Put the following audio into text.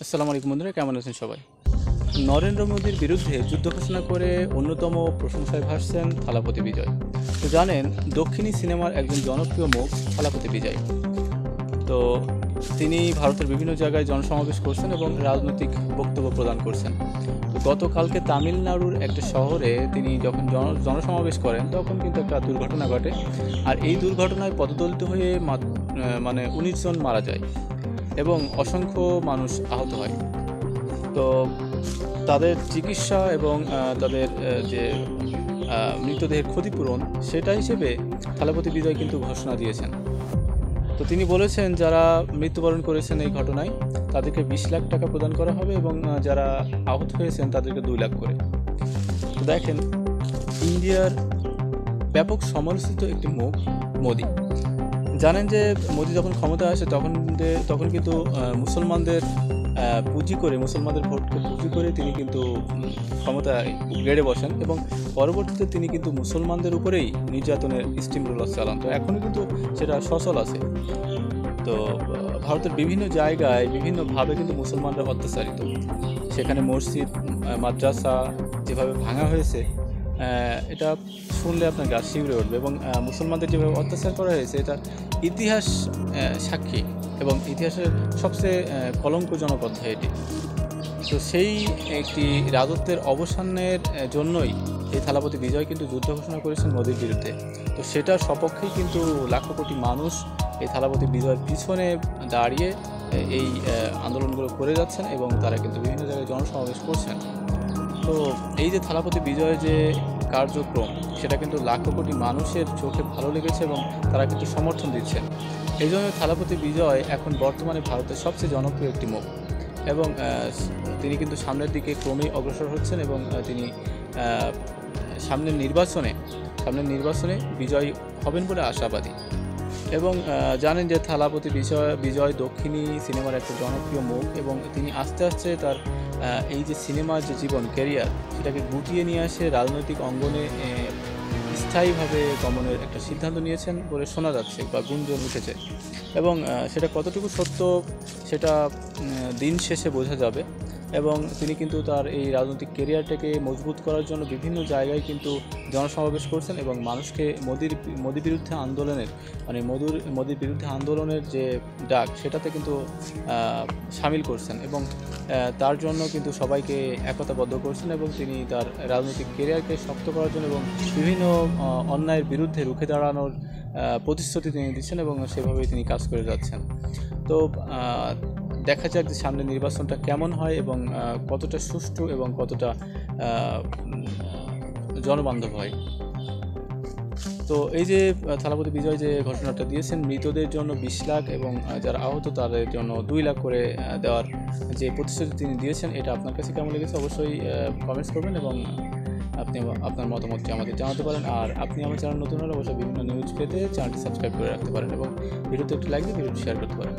আসসালামু আলাইকুম বন্ধুরা, কেমন আছেন সবাই? নরেন্দ্র মোদীর বিরুদ্ধে যুদ্ধ ঘোষণা করে অন্যতম প্রশংসায় ভাসছেন থালাপতি বিজয়। তো জানেন, দক্ষিণী সিনেমার একজন জনপ্রিয় মুখ থালাপতি বিজয়। তো তিনি ভারতের বিভিন্ন জায়গায় জনসমাবেশ করছেন এবং রাজনৈতিক বক্তব্য প্রদান করছেন। তো গতকালকে তামিলনাড়ুর একটা শহরে তিনি যখন জনসমাবেশ করেন তখন কিন্তু একটা দুর্ঘটনা ঘটে। আর এই দুর্ঘটনায় পদদলিত হয়ে 19 জন মারা যায় এবং অসংখ্য মানুষ আহত হয়। তো তাদের চিকিৎসা এবং তাদের যে মৃতদেহের ক্ষতিপূরণ, সেটা হিসেবে থালাপতি বিজয় কিন্তু ঘোষণা দিয়েছেন। তো তিনি বলেছেন, যারা মৃত্যুবরণ করেছেন এই ঘটনায় তাদেরকে 20 লাখ টাকা প্রদান করা হবে এবং যারা আহত হয়েছেন তাদেরকে 2 লাখ করে। তো দেখেন, ইন্ডিয়ার ব্যাপক সমালোচিত একটি মুখ মোদি। জানেন যে মোদি যখন ক্ষমতায় আসে তখন কিন্তু মুসলমানদের মুসলমানদের ভোটকে পুঁজি করে তিনি কিন্তু ক্ষমতায় বেড়ে বসেন এবং পরবর্তীতে তিনি কিন্তু মুসলমানদের উপরেই নির্যাতনের স্টিম রোলার চালান। তো এখনও কিন্তু সেটা সচল আছে। তো ভারতের বিভিন্ন জায়গায় বিভিন্নভাবে কিন্তু মুসলমানরা অত্যাচারিত। সেখানে মসজিদ, মাদ্রাসা যেভাবে ভাঙা হয়েছে, এটা শুনলে আপনার গা শিউরে উঠবে। এবং মুসলমানদের যেভাবে অত্যাচার করা হয়েছে, এটা ইতিহাস সাক্ষী এবং ইতিহাসের সবচেয়ে কলঙ্কজনক অধ্যায় এটি। তো সেই একটি রাজত্বের অবসানের জন্যই এই থালাপতি বিজয় কিন্তু যুদ্ধ ঘোষণা করেছেন মোদির বিরুদ্ধে। তো সেটার সপক্ষেই কিন্তু লাখো কোটি মানুষ এই থালাপতি বিজয়ের পিছনে দাঁড়িয়ে এই আন্দোলনগুলো করে যাচ্ছেন এবং তারা কিন্তু বিভিন্ন জায়গায় জনসমাবেশ করছেন। তো এই যে থালাপতি বিজয়ের যে কার্যক্রম, সেটা কিন্তু লাখো কোটি মানুষের চোখে ভালো লেগেছে এবং তারা কিন্তু সমর্থন দিচ্ছেন। এই জন্য থালাপতি বিজয় এখন বর্তমানে ভারতের সবচেয়ে জনপ্রিয় একটি মুখ এবং তিনি কিন্তু সামনের দিকে ক্রমেই অগ্রসর হচ্ছেন এবং তিনি সামনের নির্বাচনে বিজয়ী হবেন বলে আশাবাদী। এবং জানেন যে থালাপতি বিজয় দক্ষিণী সিনেমার একটা জনপ্রিয় মুখ এবং তিনি আস্তে আস্তে তার এই যে সিনেমার যে জীবন, ক্যারিয়ার, সেটাকে গুটিয়ে নিয়ে আসে রাজনৈতিক অঙ্গনে স্থায়ীভাবে গমনের একটা সিদ্ধান্ত নিয়েছেন বলে শোনা যাচ্ছে বা গুঞ্জন উঠেছে। এবং সেটা কতটুকু সত্য সেটা দিন শেষে বোঝা যাবে। এবং তিনি কিন্তু তার এই রাজনৈতিক ক্যারিয়ারটাকে মজবুত করার জন্য বিভিন্ন জায়গায় কিন্তু জনসমাবেশ করছেন এবং মানুষকে মোদির বিরুদ্ধে আন্দোলনের যে ডাক, সেটাতে কিন্তু সামিল করছেন এবং তার জন্য কিন্তু সবাইকে একতাবদ্ধ করছেন এবং তিনি তার রাজনৈতিক ক্যারিয়ারকে শক্ত করার জন্য এবং বিভিন্ন অন্যায়ের বিরুদ্ধে রুখে দাঁড়ানোর প্রতিশ্রুতি তিনি দিচ্ছেন এবং সেভাবেই তিনি কাজ করে যাচ্ছেন। তো দেখা যাক যে সামনে নির্বাচনটা কেমন হয় এবং কতটা সুষ্ঠু এবং কতটা জনবান্ধব হয়। তো এই যে থালাপতি বিজয় যে ঘোষণাটা দিয়েছেন, মৃতদের জন্য 20 লাখ এবং যারা আহত তাদের জন্য 2 লাখ করে দেওয়ার যে প্রতিশ্রুতি তিনি দিয়েছেন, এটা আপনার কাছে কেমন লেগেছে অবশ্যই কমেন্টস করবেন এবং আপনি আপনার মতামতটি আমাদের জানাতে পারেন। আর আপনি আমার চ্যানেল নতুন হলে অবশ্যই বিভিন্ন নিউজ পেতে চ্যানেলটি সাবস্ক্রাইব করে রাখতে পারেন এবং ভিডিওতে একটু লাইক দিয়ে ভিডিওটি শেয়ার করতে পারেন।